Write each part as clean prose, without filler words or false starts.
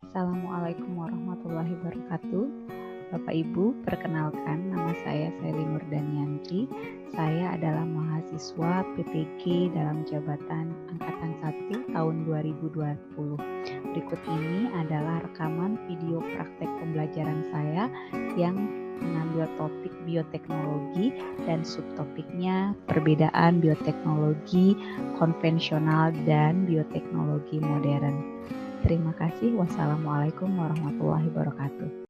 Assalamualaikum warahmatullahi wabarakatuh. Bapak Ibu, perkenalkan nama saya Sally Nurdanianti. Saya adalah mahasiswa PPG dalam jabatan Angkatan 1 tahun 2020. Berikut ini adalah rekaman video praktek pembelajaran saya yang mengambil topik bioteknologi dan subtopiknya perbedaan bioteknologi konvensional dan bioteknologi modern. Terima kasih. Wassalamualaikum warahmatullahi wabarakatuh.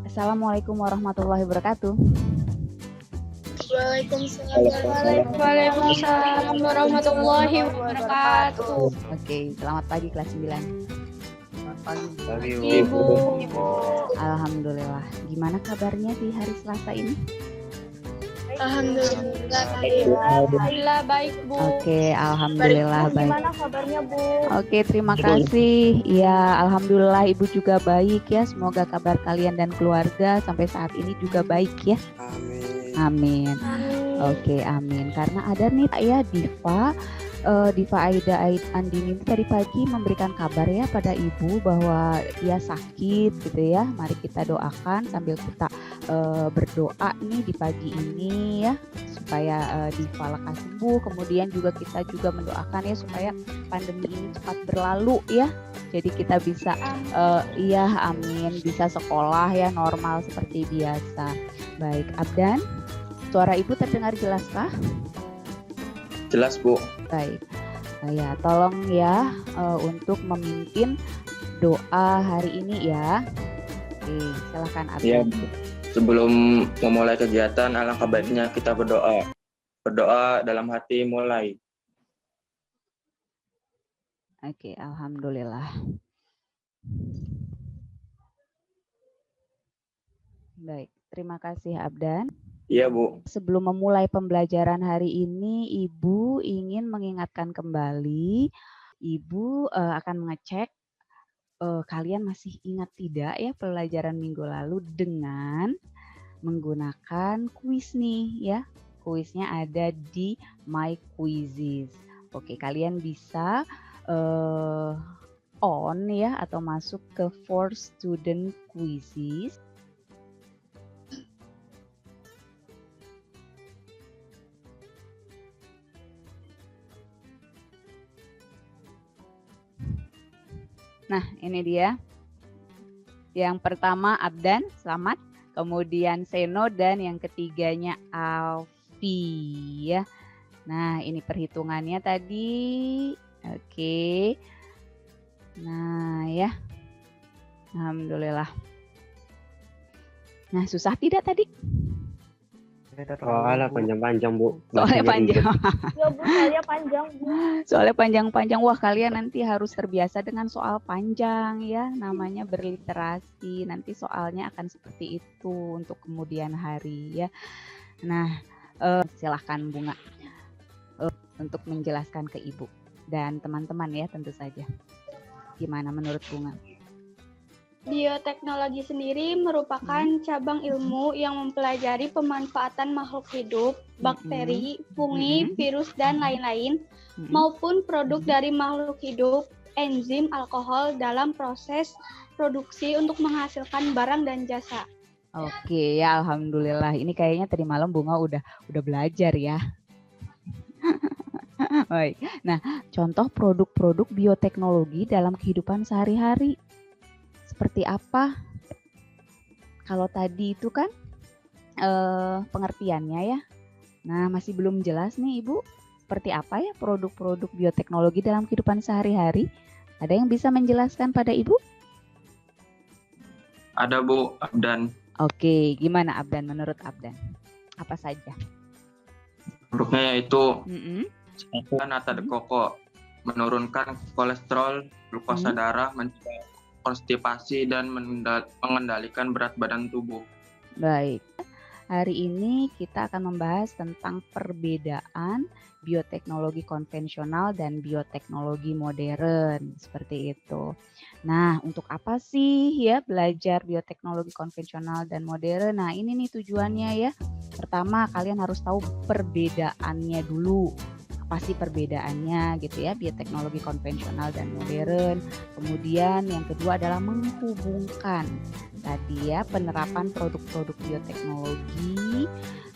Assalamualaikum warahmatullahi wabarakatuh. Waalaikumsalam warahmatullahi wabarakatuh. Oke, selamat pagi kelas 9. Ibu. Alhamdulillah. Gimana kabarnya di hari Selasa ini? Alhamdulillah baik, Bu. Oke, alhamdulillah baik. Gimana kabarnya, Bu? Oke, terima kasih. Ya, alhamdulillah Ibu juga baik ya. Semoga kabar kalian dan keluarga sampai saat ini juga baik ya. Amin. Oke, amin. Karena ada nih Pak ya Diva Aida Andini tadi pagi memberikan kabar ya pada Ibu bahwa dia sakit gitu ya. Mari kita doakan sambil kita berdoa nih di pagi ini ya supaya Diva lekas sembuh. Kemudian juga kita juga mendoakan ya supaya pandemi ini cepat berlalu ya. Jadi kita bisa amin, bisa sekolah ya normal seperti biasa. Baik, Abdan, suara Ibu terdengar jelaskah? Jelas, Bu. Baik, ya tolong ya untuk memimpin doa hari ini ya. Oke, silakan Abdan. Ya, sebelum memulai kegiatan, alangkah baiknya kita berdoa. Berdoa dalam hati mulai. Oke, alhamdulillah. Baik, terima kasih Abdan. Iya, Bu. Sebelum memulai pembelajaran hari ini, Ibu ingin mengingatkan kembali, Ibu akan mengecek kalian masih ingat tidak ya pelajaran minggu lalu dengan menggunakan kuis nih ya. Kuisnya ada di My Quizzes. Oke, kalian bisa on ya atau masuk ke For Student Quizzes. Nah, ini dia. Yang pertama Abdan, selamat. Kemudian Seno dan yang ketiganya Alfi ya. Nah, ini perhitungannya tadi. Oke. Nah, ya. Alhamdulillah. Nah, susah tidak tadi? Soalnya panjang-panjang, Bu. Soalnya panjang. Ya, Bu, soalnya panjang, Bu. Soalnya panjang-panjang. Wah, kalian nanti harus terbiasa dengan soal panjang ya. Namanya berliterasi. Nanti soalnya akan seperti itu untuk kemudian hari ya. Nah, silahkan Bunga untuk menjelaskan ke Ibu dan teman-teman ya tentu saja. Gimana menurut Bunga? Bioteknologi sendiri merupakan cabang ilmu yang mempelajari pemanfaatan makhluk hidup, bakteri, fungi, virus, dan lain-lain, maupun produk dari makhluk hidup, enzim, alkohol dalam proses produksi untuk menghasilkan barang dan jasa. Oke, ya alhamdulillah. Ini kayaknya tadi malam Bunga udah belajar ya. Baik. Nah, contoh produk-produk bioteknologi dalam kehidupan sehari-hari. Seperti apa? Kalau tadi itu kan pengertiannya ya. Nah, masih belum jelas nih Ibu. Seperti apa ya produk-produk bioteknologi dalam kehidupan sehari-hari? Ada yang bisa menjelaskan pada Ibu? Ada, Bu, Abdan. Oke, gimana Abdan menurut Abdan? Apa saja? Produknya yaitu nata de coco, menurunkan kolesterol, glukosa darah, mencegah konstipasi dan mengendalikan berat badan tubuh. Baik. Hari ini kita akan membahas tentang perbedaan bioteknologi konvensional dan bioteknologi modern, seperti itu. Nah, untuk apa sih ya belajar bioteknologi konvensional dan modern? Nah, ini nih tujuannya ya. Pertama, kalian harus tahu perbedaannya dulu. apa sih perbedaannya gitu ya, bioteknologi konvensional dan modern. Kemudian yang kedua adalah menghubungkan tadi ya penerapan produk-produk bioteknologi.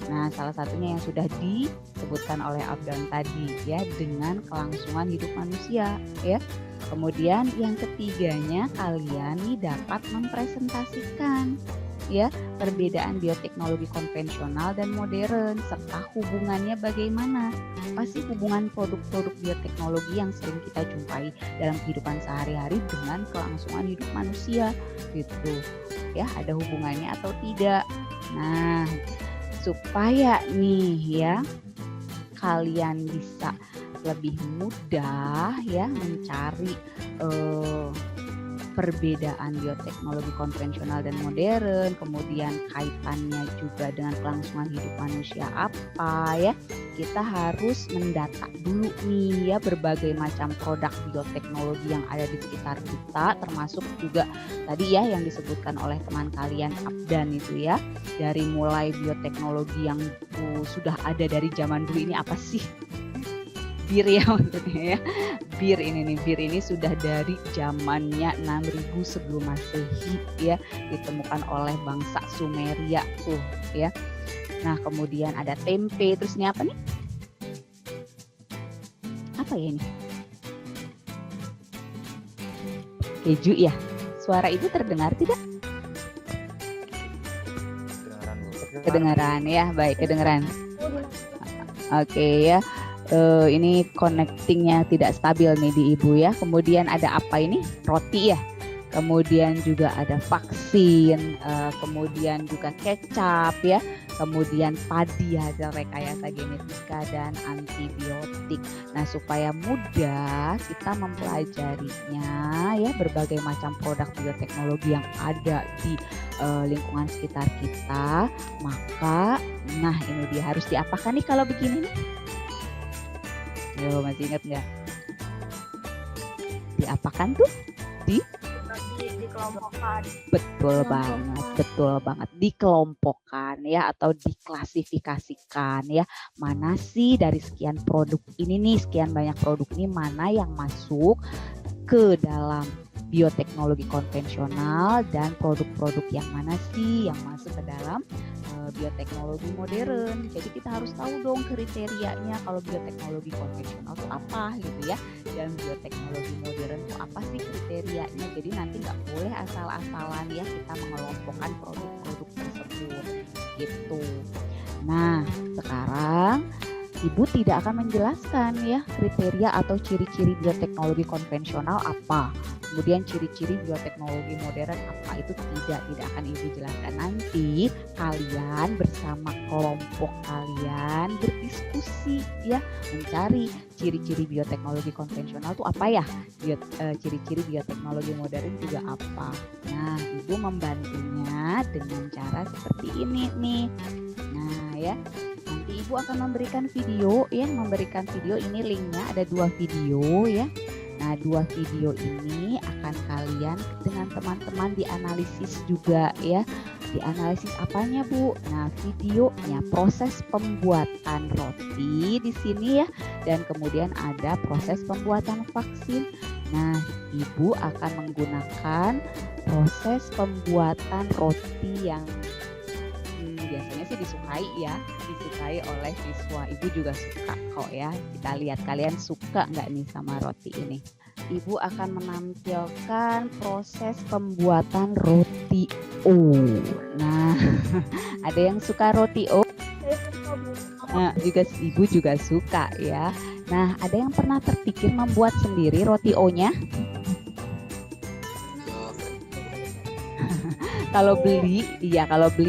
Nah, salah satunya yang sudah disebutkan oleh Abdan tadi ya, dengan kelangsungan hidup manusia ya. Kemudian yang ketiganya, kalian nih dapat mempresentasikan ya perbedaan bioteknologi konvensional dan modern serta hubungannya bagaimana. Apa sih hubungan produk-produk bioteknologi yang sering kita jumpai dalam kehidupan sehari-hari dengan kelangsungan hidup manusia gitu. Ya, ada hubungannya atau tidak. Nah, supaya nih ya kalian bisa lebih mudah ya mencari perbedaan bioteknologi konvensional dan modern, kemudian kaitannya juga dengan kelangsungan hidup manusia apa ya, kita harus mendata dulu nih ya berbagai macam produk bioteknologi yang ada di sekitar kita, termasuk juga tadi ya yang disebutkan oleh teman kalian Abdan itu ya, dari mulai bioteknologi yang sudah ada dari zaman dulu. Ini apa sih? Bir ya maksudnya ya. Bir ini sudah dari zamannya 6000 sebelum Masehi ya, ditemukan oleh bangsa Sumeria tuh ya. Nah, kemudian ada tempe, terus ini apa nih? Apa ya ini? Keju ya. Suara itu terdengar tidak? Kedengaran ya, baik kedengaran. Oke ya. Ini connectingnya tidak stabil nih di Ibu ya. Kemudian ada apa ini? Roti ya. Kemudian juga ada vaksin, kemudian juga kecap ya. Kemudian padi hasil rekayasa genetika dan antibiotik. Nah, supaya mudah kita mempelajarinya ya berbagai macam produk bioteknologi yang ada di lingkungan sekitar kita, maka nah ini dia harus diapakan nih kalau begini nih? Yo, masih ingat nggak? Diapakan tuh? Dikelompokkan. Betul banget. Dikelompokkan ya atau diklasifikasikan ya. Mana sih dari sekian produk ini nih, sekian banyak produk ini mana yang masuk ke dalam bioteknologi konvensional dan produk-produk yang mana sih yang masuk ke dalam bioteknologi modern. Jadi kita harus tahu dong kriterianya kalau bioteknologi konvensional itu apa gitu ya, dan bioteknologi modern itu apa sih kriterianya. Jadi nanti nggak boleh asal-asalan ya kita mengelompokkan produk-produk tersebut gitu. Nah, sekarang Ibu tidak akan menjelaskan ya kriteria atau ciri-ciri bioteknologi konvensional apa, kemudian ciri-ciri bioteknologi modern apa, itu tidak akan Ibu jelaskan. Nanti kalian bersama kelompok kalian berdiskusi ya, mencari ciri-ciri bioteknologi konvensional itu apa ya, ciri-ciri bioteknologi modern juga apa. Nah, Ibu membantunya dengan cara seperti ini nih. Nah ya, nanti Ibu akan memberikan video ya, ini linknya ada 2 video ya. Nah, 2 video ini akan kalian dengan teman-teman dianalisis juga ya. Dianalisis apanya, Bu? Nah, videonya proses pembuatan roti di sini ya, dan kemudian ada proses pembuatan vaksin. Nah, Ibu akan menggunakan proses pembuatan roti yang biasanya sih disukai oleh siswa. Ibu juga suka kok ya. Kita lihat kalian suka nggak nih sama roti ini. Ibu akan menampilkan proses pembuatan roti O. Nah, ada yang suka roti O? Nah, Ibu juga suka ya. Nah, ada yang pernah terpikir membuat sendiri roti O-nya? Kalau beli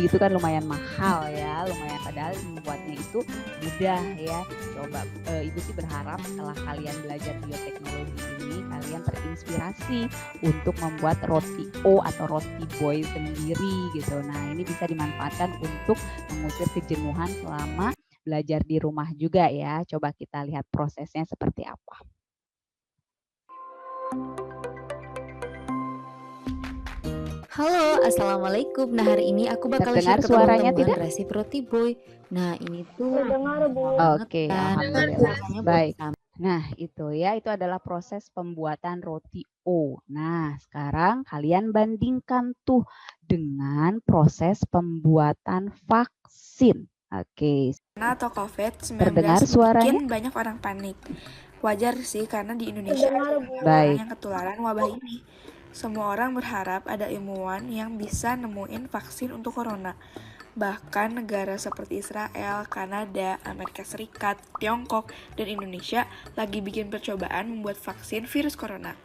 itu kan lumayan mahal ya, padahal membuatnya itu mudah ya. Coba Ibu sih berharap setelah kalian belajar bioteknologi ini, kalian terinspirasi untuk membuat roti O atau roti boy sendiri gitu. Nah, ini bisa dimanfaatkan untuk mengusir kejenuhan selama belajar di rumah juga ya. Coba kita lihat prosesnya seperti apa. Halo, assalamualaikum. Nah, hari ini aku bakal Terdengar share suaranya teman-teman tidak? resep roti boy. Nah, ini tuh Terdengar, Bu. banget Oke, kan. alhamdulillah. Rasanya Baik. sama. Nah, itu adalah proses pembuatan roti O. Nah, sekarang kalian bandingkan tuh dengan proses pembuatan vaksin. Oke, Atau COVID-19 terdengar suaranya? bikin banyak orang panik. Wajar sih karena di Indonesia ada banyak orang Baik. yang ketularan wabah ini. Semua orang berharap ada ilmuwan yang bisa nemuin vaksin untuk corona. Bahkan negara seperti Israel, Kanada, Amerika Serikat, Tiongkok, dan Indonesia lagi bikin percobaan membuat vaksin virus corona.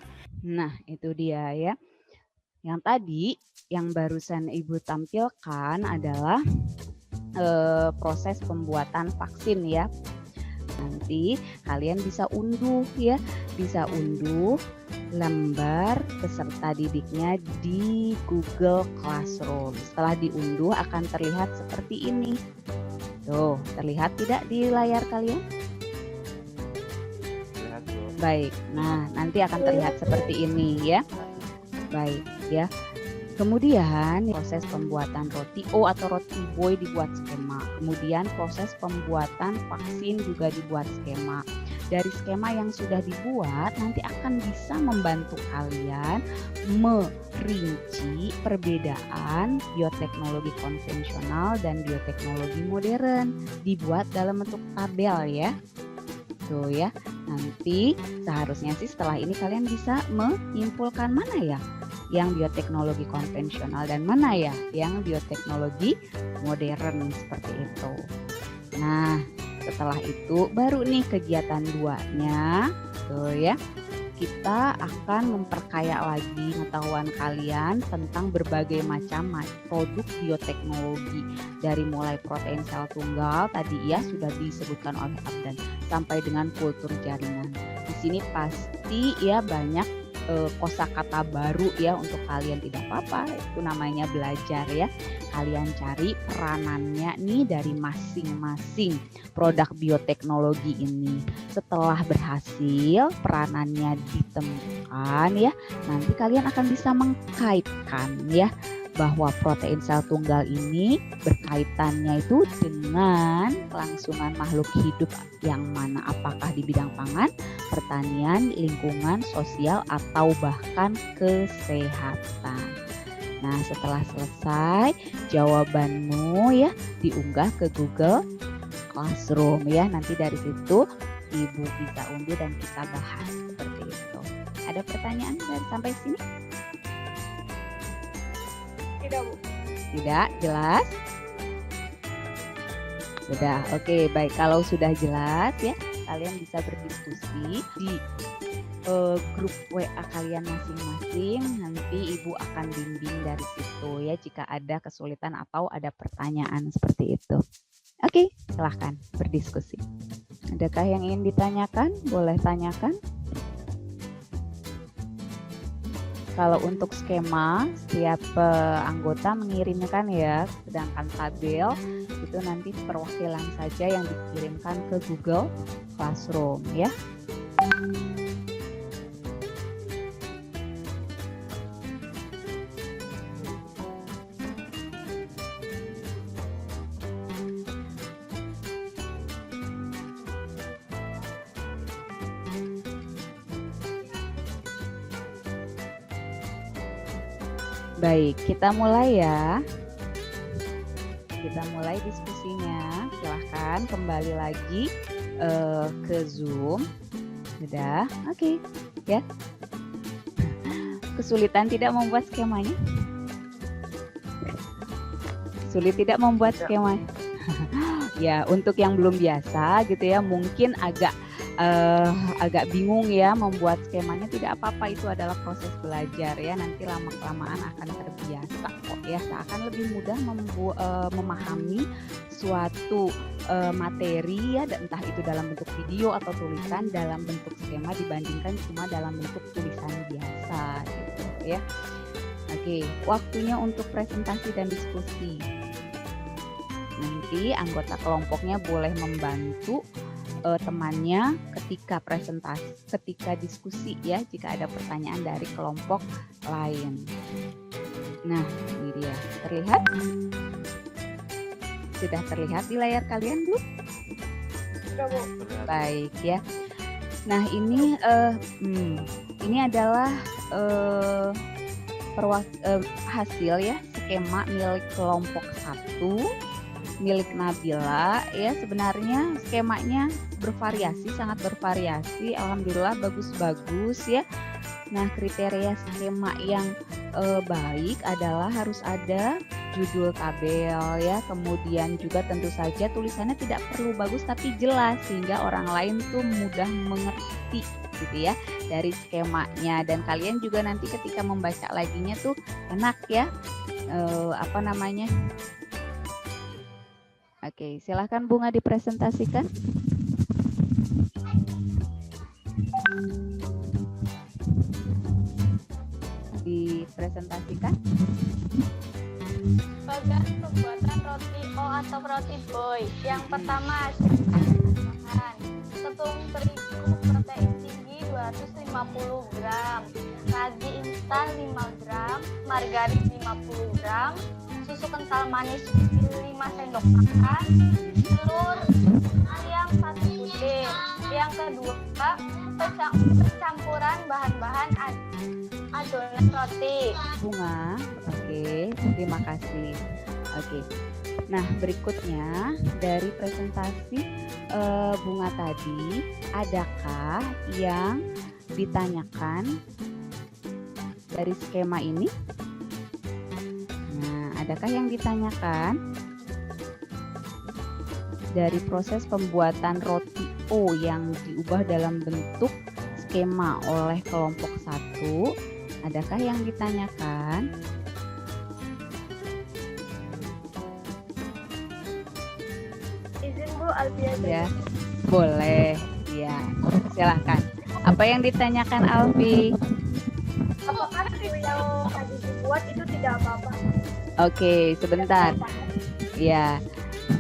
Nah, itu dia ya. Yang tadi, yang barusan Ibu tampilkan adalah proses pembuatan vaksin ya. Nanti kalian bisa unduh ya, bisa unduh lembar peserta didiknya di Google Classroom. Setelah diunduh akan terlihat seperti ini. Tuh, terlihat tidak di layar kalian? Baik, nah nanti akan terlihat seperti ini ya. Baik ya. Kemudian proses pembuatan roti O atau roti boy dibuat skema. Kemudian proses pembuatan vaksin juga dibuat skema. Dari skema yang sudah dibuat nanti akan bisa membantu kalian merinci perbedaan bioteknologi konvensional dan bioteknologi modern. Dibuat dalam bentuk tabel ya. Tuh ya. Nanti seharusnya sih setelah ini kalian bisa menyimpulkan mana ya yang bioteknologi konvensional dan mana ya yang bioteknologi modern seperti itu. Nah, setelah itu baru nih kegiatan 2-nya tuh ya. Kita akan memperkaya lagi pengetahuan kalian tentang berbagai macam produk bioteknologi dari mulai protein sel tunggal tadi ya sudah disebutkan oleh Abdan sampai dengan kultur jaringan. Di sini pasti ya banyak kosakata baru ya untuk kalian, tidak apa-apa, itu namanya belajar ya. Kalian cari peranannya nih dari masing-masing produk bioteknologi ini. Setelah berhasil peranannya ditemukan ya, nanti kalian akan bisa mengkaitkan ya bahwa protein sel tunggal ini berkaitannya itu dengan kelangsungan makhluk hidup yang mana, apakah di bidang pangan, pertanian, lingkungan, sosial, atau bahkan kesehatan. Nah, setelah selesai jawabanmu ya diunggah ke Google Classroom ya. Nanti dari situ Ibu bisa unduh dan kita bahas seperti itu. Ada pertanyaan sampai sini? Tidak, Bu. Tidak, jelas? Sudah, oke, baik. Kalau sudah jelas ya, kalian bisa berdiskusi di grup WA kalian masing-masing. Nanti Ibu akan bimbing dari situ ya jika ada kesulitan atau ada pertanyaan seperti itu. Oke, silahkan berdiskusi. Adakah yang ingin ditanyakan? Boleh tanyakan. Kalau untuk skema, setiap anggota mengirimkan ya, sedangkan tabel itu nanti perwakilan saja yang dikirimkan ke Google Classroom ya. Baik, kita mulai ya. Kita mulai diskusinya. Silahkan kembali lagi ke Zoom. Sudah, oke. Ya. Kesulitan tidak membuat skemanya? Sulit tidak membuat skema? Ya, untuk yang belum biasa gitu ya, mungkin agak bingung ya membuat skemanya. Tidak apa-apa, itu adalah proses belajar ya, nanti lama-kelamaan akan terbiasa kok ya, akan lebih mudah memahami suatu materi ya, entah itu dalam bentuk video atau tulisan dalam bentuk skema dibandingkan cuma dalam bentuk tulisan biasa gitu ya. Oke, waktunya untuk presentasi dan diskusi. Nanti anggota kelompoknya boleh membantu temannya ketika presentasi, ketika diskusi ya, jika ada pertanyaan dari kelompok lain. Nah, ini dia. Terlihat? Sudah terlihat di layar kalian, Bu? Sudah, Bu. Baik ya. Nah, ini adalah hasil ya skema milik kelompok 1 milik Nabila ya. Sebenarnya skemanya bervariasi, sangat bervariasi. Alhamdulillah bagus-bagus ya. Nah, kriteria skema yang baik adalah harus ada judul tabel ya, kemudian juga tentu saja tulisannya tidak perlu bagus tapi jelas sehingga orang lain tuh mudah mengerti gitu ya dari skemanya, dan kalian juga nanti ketika membaca laginya tuh enak ya. Oke, silahkan Bunga dipresentasikan. Dipresentasikan. Bagan pembuatan roti O atau roti boy. Yang pertama, bahan tepung terigu protein tinggi 250 gram, ragi instan 5 gram, margarin 50 gram, susu kental manis 5 sendok makan, telur ayam 1 butir. Yang kedua, pencampuran bahan-bahan adonan roti. Bunga, oke, terima kasih. Oke, nah berikutnya dari presentasi Bunga tadi, adakah yang ditanyakan dari skema ini? Nah, adakah yang ditanyakan dari proses pembuatan roti O yang diubah dalam bentuk skema oleh kelompok 1? Adakah yang ditanyakan? Izin Bu, Alfia. Ya, boleh. Ya, silahkan. Apa yang ditanyakan Alfi? Apakah yang tadi dibuat itu tidak apa-apa? Oke, sebentar. Ya,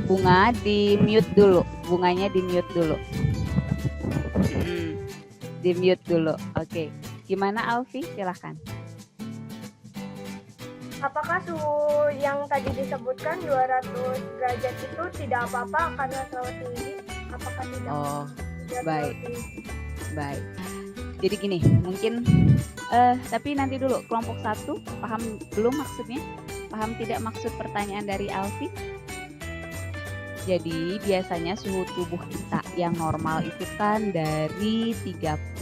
Bunga di mute dulu. Bunganya di mute dulu. Di mute dulu. Oke. Gimana Alfi? Silahkan. Apakah suhu yang tadi disebutkan 200 derajat itu tidak apa-apa karena terlalu tinggi? Apakah tidak? Oh, tidak baik. terlalu tinggi? Baik. Jadi gini, mungkin tapi nanti dulu kelompok 1 paham belum maksudnya? Paham tidak maksud pertanyaan dari Alfi? Jadi biasanya suhu tubuh kita yang normal itu kan dari 35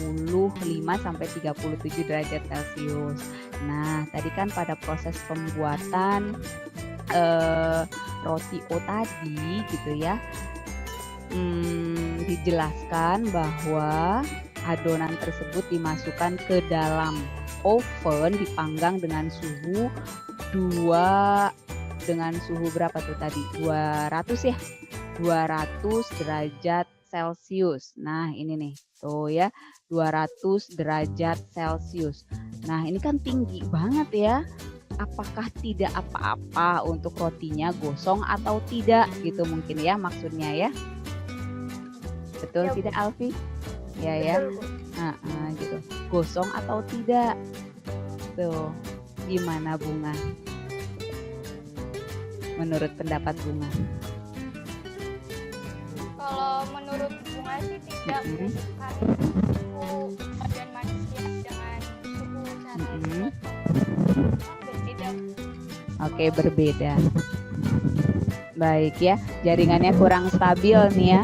sampai 37 derajat Celcius. Nah, tadi kan pada proses pembuatan roti O tadi gitu ya, dijelaskan bahwa adonan tersebut dimasukkan ke dalam oven, dipanggang dengan suhu dengan suhu berapa tuh tadi? 200 ya? 200 derajat Celcius. Nah, ini nih. Tuh ya, 200 derajat Celcius. Nah, ini kan tinggi banget ya. Apakah tidak apa-apa untuk rotinya gosong atau tidak gitu mungkin ya maksudnya ya. Betul ya, tidak Alfi? Ya ya. Gitu. Gosong atau tidak? Tuh. Gimana Bunga? Menurut pendapat Bunga? Kalau menurut Bunga sih tidak karena suhu badan manusia dengan suhu cara berbeda. Oke, berbeda. Baik ya, jaringannya kurang stabil nih ya.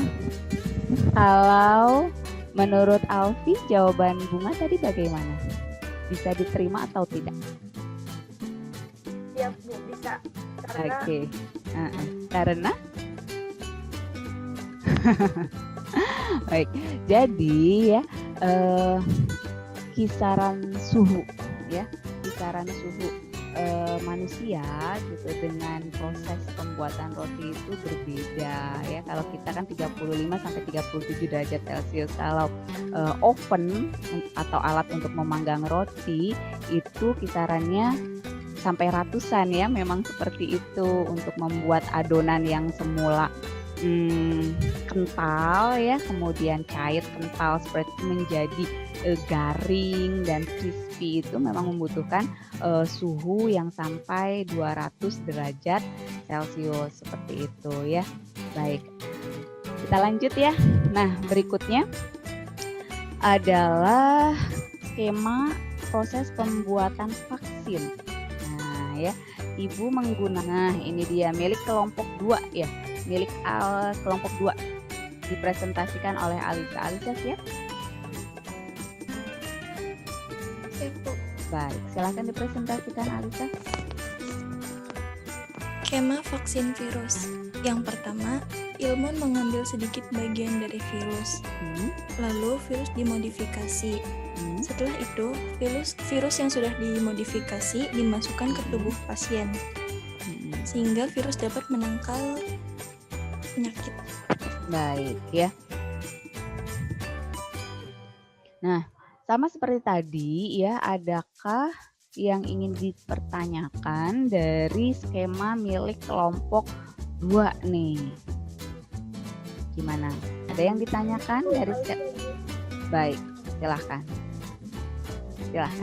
Kalau menurut Alfi jawaban Bunga tadi bagaimana? Bisa diterima atau tidak? Ya Bu, bisa. Oke. Karena baik. Jadi ya kisaran suhu manusia gitu dengan proses pembuatan roti itu berbeda ya. Kalau kita kan 35 sampai 37 derajat Celcius. Kalau oven atau alat untuk memanggang roti itu kisarannya sampai ratusan ya, memang seperti itu untuk membuat adonan yang semula kental ya, kemudian cair kental seperti itu menjadi garing dan crispy itu memang membutuhkan suhu yang sampai 200 derajat Celcius seperti itu ya. Baik, kita lanjut ya. Nah, berikutnya adalah skema proses pembuatan vaksin. Nah ya, Ibu menggunakan, ini dia milik kelompok 2 ya, milik kelompok 2 dipresentasikan oleh Alisa. Alisa siap? Siap, Bu. Baik, silakan dipresentasikan Alisa. Skema vaksin virus. Yang pertama, ilmuwan mengambil sedikit bagian dari virus. Lalu virus dimodifikasi. Setelah itu, virus yang sudah dimodifikasi dimasukkan ke tubuh pasien. Sehingga virus dapat menangkal penyakit. Baik ya. Nah, sama seperti tadi ya, adakah yang ingin dipertanyakan dari skema milik kelompok 2 nih? Gimana? Ada yang ditanyakan dari Baik, silahkan.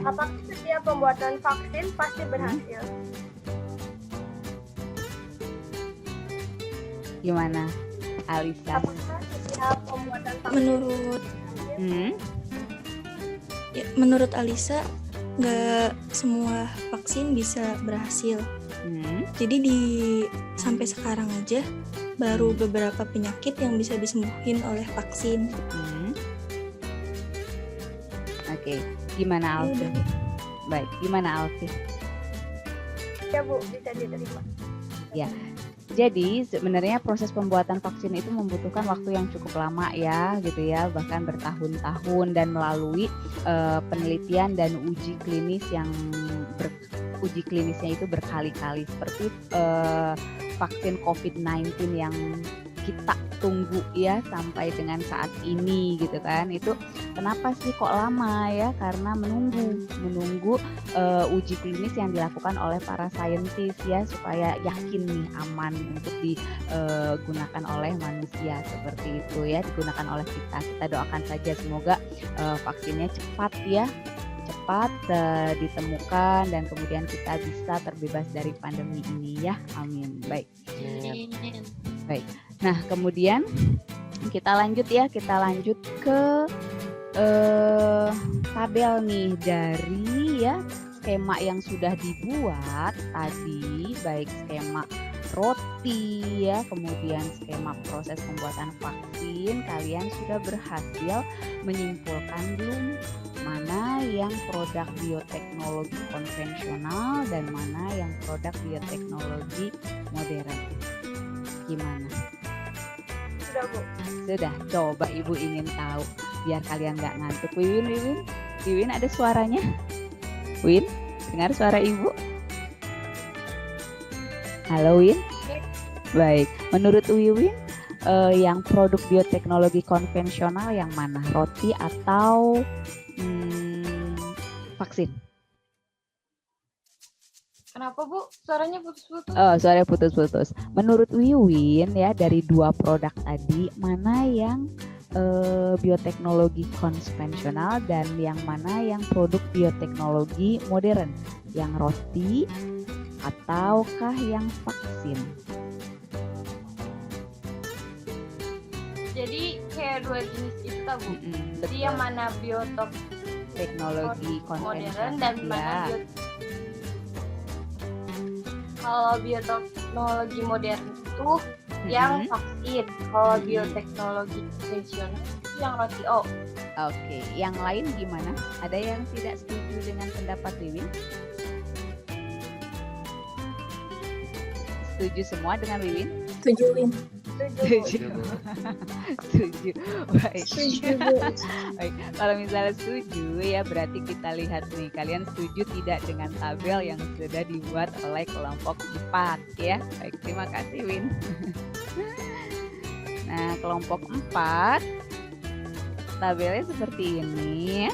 Apakah setiap pembuatan vaksin pasti berhasil? Gimana, Alisa? Apakah setiap pembuatan vaksin Menurut Alisa, nggak semua vaksin bisa berhasil. Jadi sampai sekarang aja baru beberapa penyakit yang bisa disembuhin oleh vaksin. Oke, gimana Alfi? Baik, gimana Alfi? Ya Bu, bisa diterima. Ya, jadi sebenarnya proses pembuatan vaksin itu membutuhkan waktu yang cukup lama ya, gitu ya, bahkan bertahun-tahun dan melalui penelitian dan uji klinis yang uji klinisnya itu berkali-kali seperti vaksin COVID-19 yang kita tunggu ya sampai dengan saat ini gitu kan. Itu kenapa sih kok lama ya? Karena menunggu uji klinis yang dilakukan oleh para saintis ya, supaya yakin nih aman untuk digunakan oleh manusia seperti itu ya, digunakan oleh kita. Kita doakan saja semoga vaksinnya cepat ditemukan dan kemudian kita bisa terbebas dari pandemi ini ya. Amin. Baik. Baik. Nah, kemudian kita lanjut ke tabel nih dari ya skema yang sudah dibuat tadi, baik skema roti ya, kemudian skema proses pembuatan vaksin. Kalian sudah berhasil menyimpulkan belum mana yang produk bioteknologi konvensional dan mana yang produk bioteknologi modern? Gimana? Sudah Bu. Sudah. Coba Ibu ingin tahu biar kalian nggak ngantuk. Wiwin ada suaranya? Win, dengar suara Ibu? Halo Win. Baik. Menurut Wiwin, yang produk bioteknologi konvensional yang mana? Roti atau vaksin? Kenapa Bu? Suaranya putus-putus. Oh, suaranya putus-putus. Menurut Wiwin ya, dari 2 produk tadi, mana yang bioteknologi konvensional dan yang mana yang produk bioteknologi modern? Yang roti ataukah yang vaksin? Jadi kayak 2 jenis itu tak Bu? Jadi yang mana Teknologi konvensional modern dan mana kalau bioteknologi modern itu yang vaksin, kalau bioteknologi konvensional itu yang roti. Oke, yang lain gimana? Ada yang tidak setuju dengan pendapat Wiwin? Setuju semua dengan Wiwin? Tujuin. Setuju. Baik. Baik. Kalau misalnya setuju ya berarti kita lihat nih, kalian setuju tidak dengan tabel yang sudah dibuat oleh kelompok 4 ya. Baik, terima kasih Win. Nah, kelompok 4 tabelnya seperti ini ya.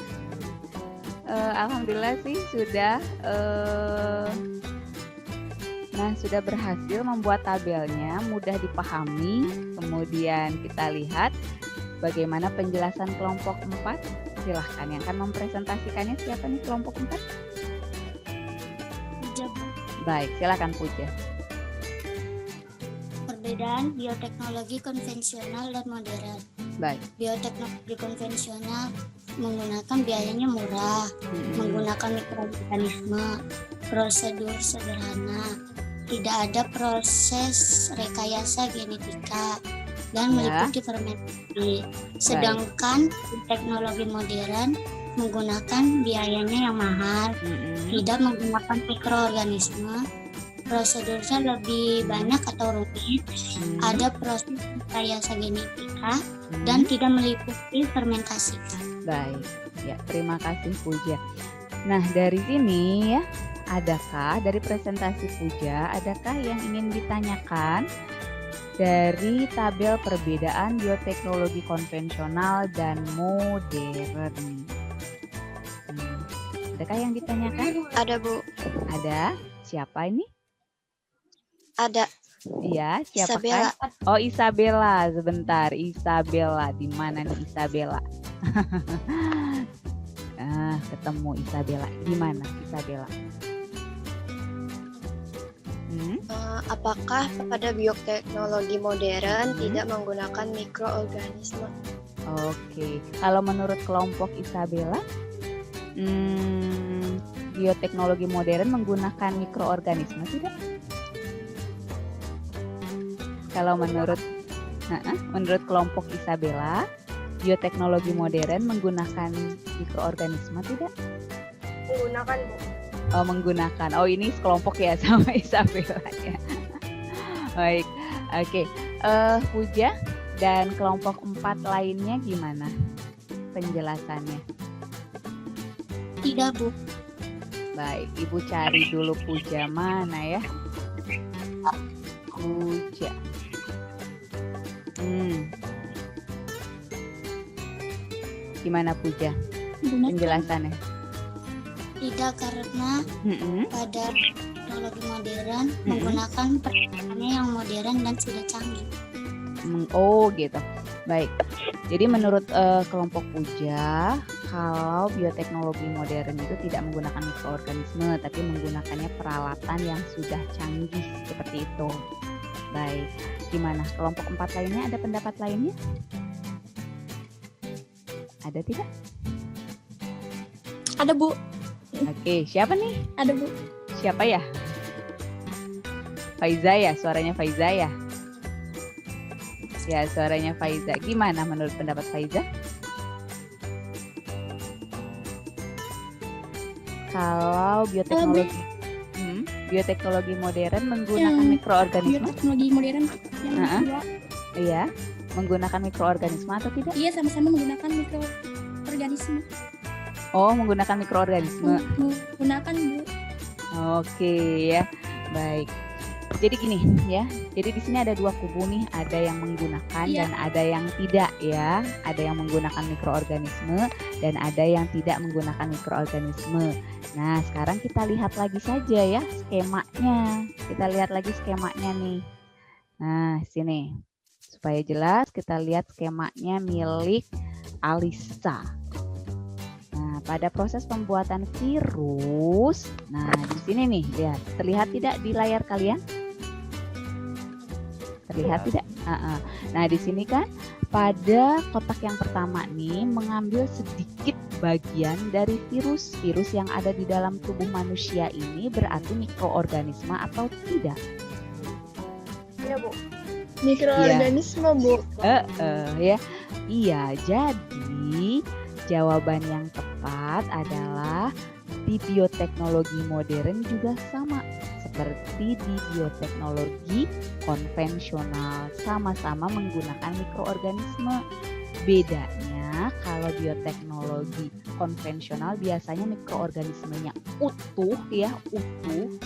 Alhamdulillah sih sudah Nah, sudah berhasil membuat tabelnya, mudah dipahami. Kemudian kita lihat bagaimana penjelasan kelompok 4. Silahkan, yang akan mempresentasikannya siapa nih kelompok 4? Baik, silakan Puja. Perbedaan bioteknologi konvensional dan modern. Baik. Bioteknologi konvensional menggunakan biayanya murah, menggunakan mikroorganisme, prosedur sederhana, tidak ada proses rekayasa genetika, dan meliputi fermentasi. Sedangkan teknologi modern menggunakan biayanya yang mahal, tidak menggunakan mikroorganisme, prosedurnya lebih banyak atau rumit, ada proses rekayasa genetika, dan tidak meliputi fermentasi. Baik, ya terima kasih Puja. Nah dari sini ya, adakah dari presentasi Puja, adakah yang ingin ditanyakan dari tabel perbedaan bioteknologi konvensional dan modern? Adakah yang ditanyakan? Ada Bu. Ada. Siapa ini? Ada. Iya, siapa Isabella. kan? Oh, Isabella. Sebentar, Isabella. Di mana nih Isabella? Ketemu Isabella. Di mana Isabella? Apakah pada bioteknologi modern tidak menggunakan mikroorganisme? Oke, kalau menurut kelompok Isabella, bioteknologi modern menggunakan mikroorganisme tidak? Kalau menurut kelompok Isabella, bioteknologi modern menggunakan mikroorganisme tidak? Menggunakan, Bu. Oh, menggunakan. Oh, ini sekelompok ya sama Isabella ya. Baik. Oke. Puja dan kelompok 4 lainnya gimana penjelasannya? Tidak, Bu. Baik, Ibu cari dulu Puja mana ya? Puja. Gimana Puja? Penjelasannya? Tidak, karena pada teknologi modern menggunakan peralatannya yang modern dan sudah canggih. Oh gitu. Baik. Jadi menurut kelompok Puja, kalau bioteknologi modern itu tidak menggunakan mikroorganisme, tapi menggunakannya peralatan yang sudah canggih seperti itu. Baik. Gimana? Kelompok 4 lainnya ada pendapat lainnya? Ada tidak? Ada Bu. Oke, siapa nih? Ada Bu. Siapa ya? Faiza ya, suaranya Faiza ya? Ya, suaranya Faiza. Gimana menurut pendapat Faiza? Kalau bioteknologi modern menggunakan mikroorganisme? Bioteknologi modern yang kedua. Iya, menggunakan mikroorganisme atau tidak? Iya, sama-sama menggunakan mikroorganisme. Oh, menggunakan mikroorganisme. Menggunakan, Bu. Oke ya, baik. Jadi gini ya, jadi di sini ada dua kubu nih, ada yang menggunakan dan ada yang tidak ya. Ada yang menggunakan mikroorganisme dan ada yang tidak menggunakan mikroorganisme. Nah, sekarang kita lihat lagi saja ya skemanya. Kita lihat lagi skemanya nih. Nah, sini. Supaya jelas kita lihat skemanya milik Alisa. Nah, pada proses pembuatan virus, nah di sini nih, lihat, terlihat tidak di layar kalian? Terlihat tidak? Nah, di sini kan pada kotak yang pertama nih mengambil sedikit bagian dari virus yang ada di dalam tubuh manusia ini berarti mikroorganisme atau tidak? Iya, Bu. Mikroorganisme, Bu. Ya. Iya, jadi jawaban yang tepat adalah di bioteknologi modern juga sama seperti di bioteknologi konvensional, sama-sama menggunakan mikroorganisme. Bedanya kalau bioteknologi konvensional biasanya mikroorganismenya utuh ya,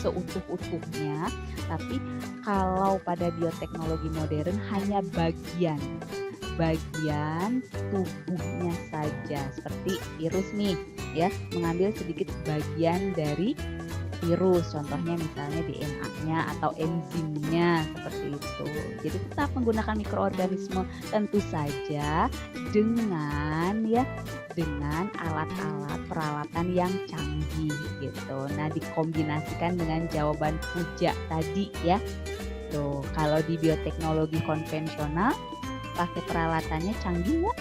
seutuh-utuhnya, tapi kalau pada bioteknologi modern hanya bagian tubuhnya saja, seperti virus nih ya, mengambil sedikit bagian dari virus, contohnya misalnya DNA-nya atau enzimnya seperti itu. Jadi tetap menggunakan mikroorganisme, tentu saja dengan alat-alat peralatan yang canggih gitu. Nah, dikombinasikan dengan jawaban puja tadi ya. Tuh, kalau di bioteknologi konvensional pakai peralatannya canggih nggak?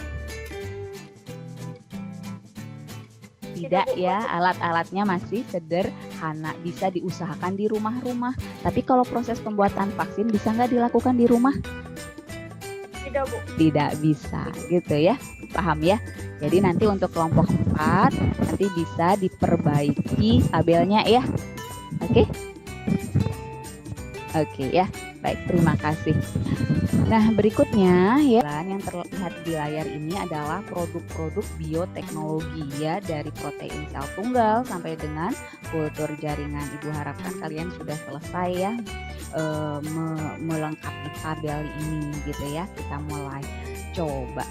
Tidak ya, alat-alatnya masih sederhana, bisa diusahakan di rumah-rumah. Tapi kalau proses pembuatan vaksin bisa nggak dilakukan di rumah? Tidak, Bu. Tidak bisa, gitu ya. Paham ya? Jadi nanti untuk kelompok 4 nanti bisa diperbaiki tabelnya ya. Oke? Oke ya. Baik, terima kasih. Nah, berikutnya ya, yang terlihat di layar ini adalah produk-produk bioteknologi ya, dari protein sel tunggal sampai dengan kultur jaringan. Ibu harapkan kalian sudah selesai ya melengkapi tabel ini gitu ya. Kita mulai coba.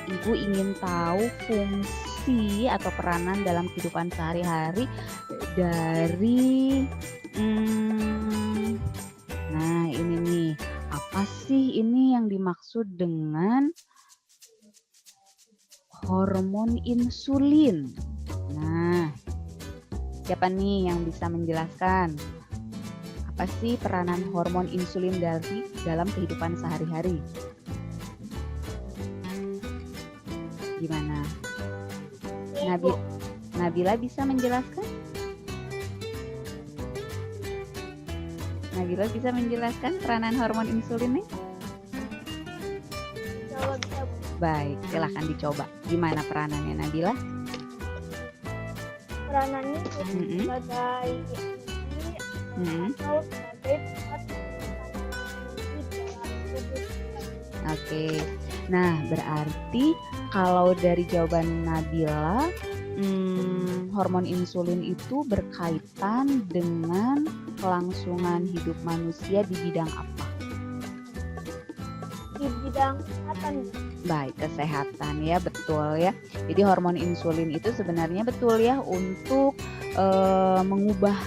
Ibu ingin tahu fungsi atau peranan dalam kehidupan sehari-hari dari nah ini nih, apa sih ini yang dimaksud dengan hormon insulin? Nah, siapa nih yang bisa menjelaskan apa sih peranan hormon insulin dalam kehidupan sehari-hari? Gimana? Nabila bisa menjelaskan? Nabila bisa menjelaskan peranan hormon insulin nih? Baik, silahkan dicoba. Gimana peranannya Nabila? Peranannya sebagai atau sebagai pusat Oke. Nah, berarti kalau dari jawaban Nabila, hormon insulin itu berkaitan dengan kelangsungan hidup manusia di bidang apa? di bidang kesehatan. Baik, kesehatan ya, betul ya. Jadi hormon insulin itu sebenarnya betul ya untuk mengubah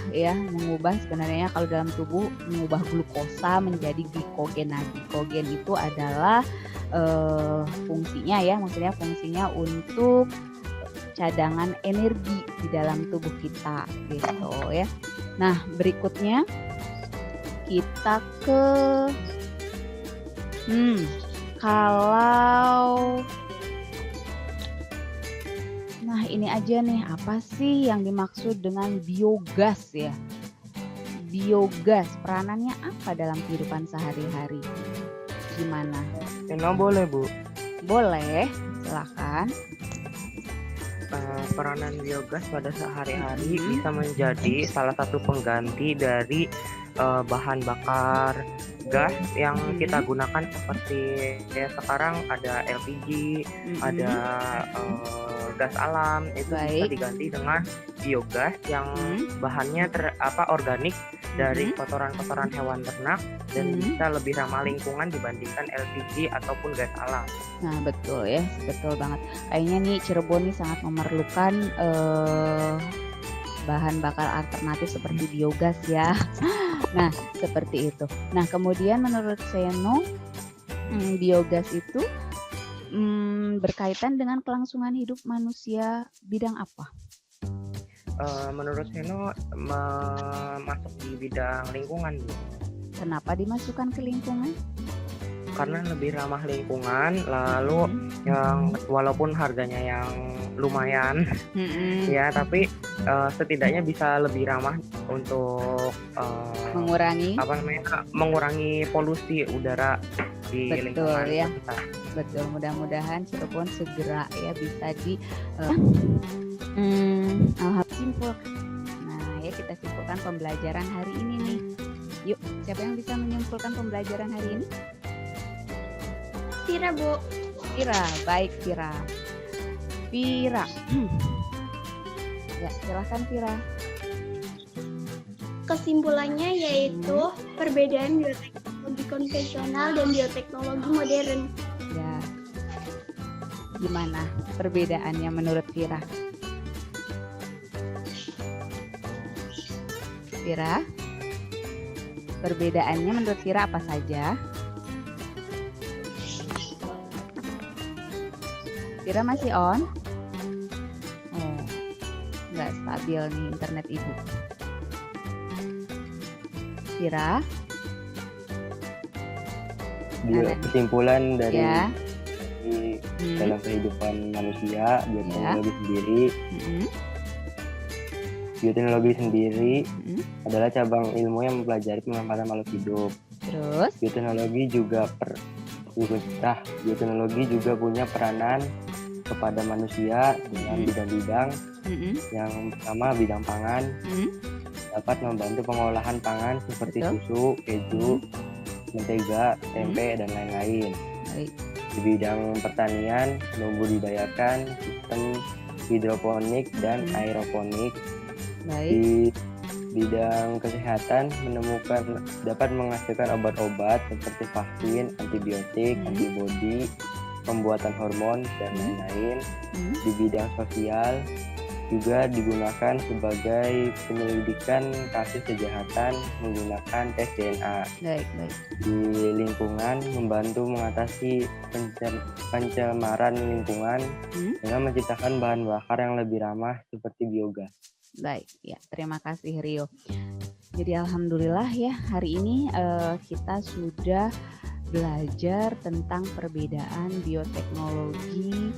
sebenarnya kalau dalam tubuh mengubah glukosa menjadi glikogen. Nah, glikogen itu adalah fungsinya ya, maksudnya fungsinya untuk cadangan energi di dalam tubuh kita gitu ya. Nah, berikutnya kita ke kalau nah ini aja nih, apa sih yang dimaksud dengan biogas ya? Biogas, peranannya apa dalam kehidupan sehari-hari? Gimana? Boleh Bu. Boleh, silakan. Peranan biogas pada sehari-hari bisa menjadi salah satu pengganti dari bahan bakar gas yang kita gunakan, seperti sekarang ada LPG, ada gas alam, itu bisa diganti dengan biogas yang bahannya organik dari kotoran-kotoran hewan ternak dan bisa lebih ramah lingkungan dibandingkan LPG ataupun gas alam. Nah, betul ya, betul banget. Kayaknya nih Cirebon nih sangat memerlukan bahan bakar alternatif seperti biogas ya. Nah, seperti itu. Nah, kemudian menurut Seno, biogas itu berkaitan dengan kelangsungan hidup manusia bidang apa? Menurut Seno masuk di bidang lingkungan, Bu. Kenapa dimasukkan ke lingkungan? Karena lebih ramah lingkungan, lalu yang walaupun harganya yang lumayan ya, tapi setidaknya bisa lebih ramah untuk mengurangi polusi udara di lingkungan ya. kita. Betul, mudah-mudahan Cirebon segera ya bisa simpul. Nah, ya kita simpulkan pembelajaran hari ini nih. Yuk, siapa yang bisa menyimpulkan pembelajaran hari ini? Vira, Bu. Vira, baik Vira. Vira. Ya, silahkan Vira. Kesimpulannya yaitu perbedaan bioteknologi konvensional dan bioteknologi modern. Ya. Gimana perbedaannya menurut Vira? Vira, perbedaannya menurut Vira apa saja? Vira masih on? Oh, nggak stabil nih internet ibu. Vira? Kesimpulan dari Ya. dalam kehidupan manusia, bioteknologi sendiri. Bioteknologi sendiri adalah cabang ilmu yang mempelajari pemanfaatan makhluk hidup. Terus? Bioteknologi juga punya peranan kepada manusia dengan bidang-bidang yang pertama bidang pangan, dapat membantu pengolahan pangan seperti susu, keju, mentega, tempe, dan lain-lain. Di bidang pertanian, membudidayakan sistem hidroponik dan aeroponik. Di bidang kesehatan, dapat menghasilkan obat-obat seperti vaksin, antibiotik, antibodi, pembuatan hormon, dan lain-lain. Di bidang sosial, juga digunakan sebagai penyelidikan kasus kejahatan menggunakan tes DNA. Di lingkungan, membantu mengatasi pencemaran lingkungan dengan menciptakan bahan bakar yang lebih ramah seperti biogas. Baik, ya, terima kasih Rio. Jadi alhamdulillah ya, hari ini kita sudah belajar tentang perbedaan bioteknologi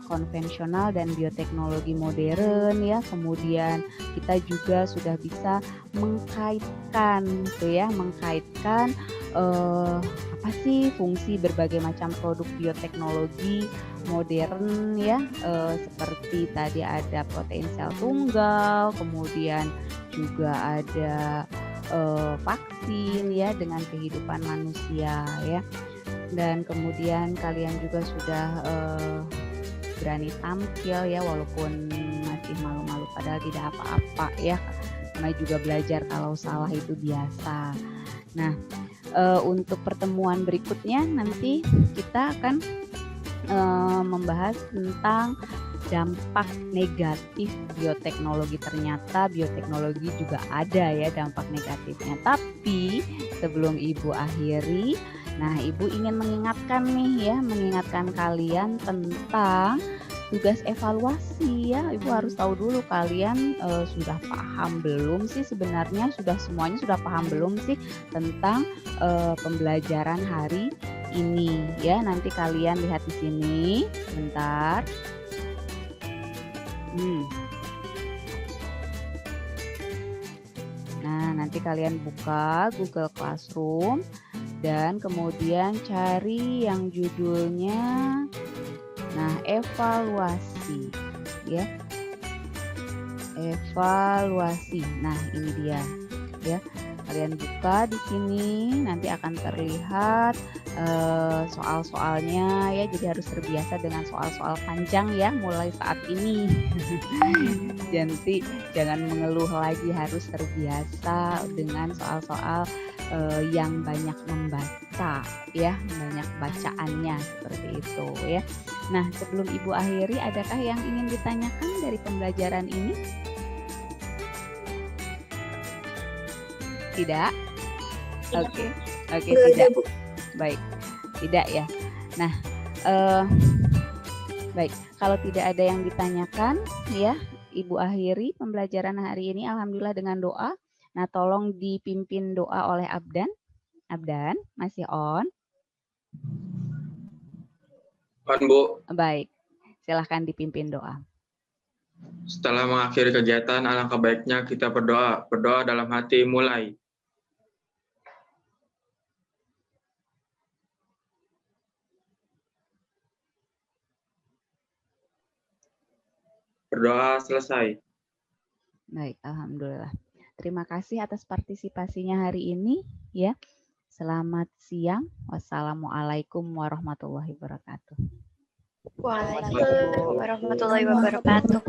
konvensional dan bioteknologi modern ya. Kemudian kita juga sudah bisa mengkaitkan apa sih fungsi berbagai macam produk bioteknologi modern ya, seperti tadi ada protein sel tunggal, kemudian juga ada vaksin ya dengan kehidupan manusia ya. Dan kemudian kalian juga sudah berani tampil ya, walaupun masih malu-malu padahal tidak apa-apa ya, namanya juga belajar, kalau salah itu biasa. Nah, untuk pertemuan berikutnya nanti kita akan membahas tentang dampak negatif bioteknologi. Ternyata bioteknologi juga ada ya dampak negatifnya. Tapi sebelum Ibu akhiri, nah Ibu ingin mengingatkan kalian tentang tugas evaluasi ya. Ibu harus tahu dulu kalian sudah paham belum sih sebenarnya, semuanya sudah paham belum sih tentang pembelajaran hari ini ya. Nanti kalian lihat di sini bentar. Nah, nanti kalian buka Google Classroom dan kemudian cari yang judulnya evaluasi ya. Evaluasi. Nah, ini dia ya. Kalian buka di sini, nanti akan terlihat soal-soalnya ya. Jadi harus terbiasa dengan soal-soal panjang ya mulai saat ini. Jadi jangan mengeluh lagi, harus terbiasa dengan soal-soal yang banyak membaca ya, banyak bacaannya seperti itu ya. Nah, sebelum Ibu akhiri, adakah yang ingin ditanyakan dari pembelajaran ini? Tidak? Oke, tidak. Baik, tidak ya. Nah, baik. Kalau tidak ada yang ditanyakan, ya, Ibu akhiri pembelajaran hari ini. Alhamdulillah dengan doa. Nah, tolong dipimpin doa oleh Abdan. Abdan, masih on? On, Bu. Baik, silahkan dipimpin doa. Setelah mengakhiri kegiatan, alangkah baiknya kita berdoa. Berdoa dalam hati, mulai. Berdoa selesai. Baik, alhamdulillah. Terima kasih atas partisipasinya hari ini ya. Selamat siang. Wassalamualaikum warahmatullahi wabarakatuh. Waalaikumsalam warahmatullahi wabarakatuh.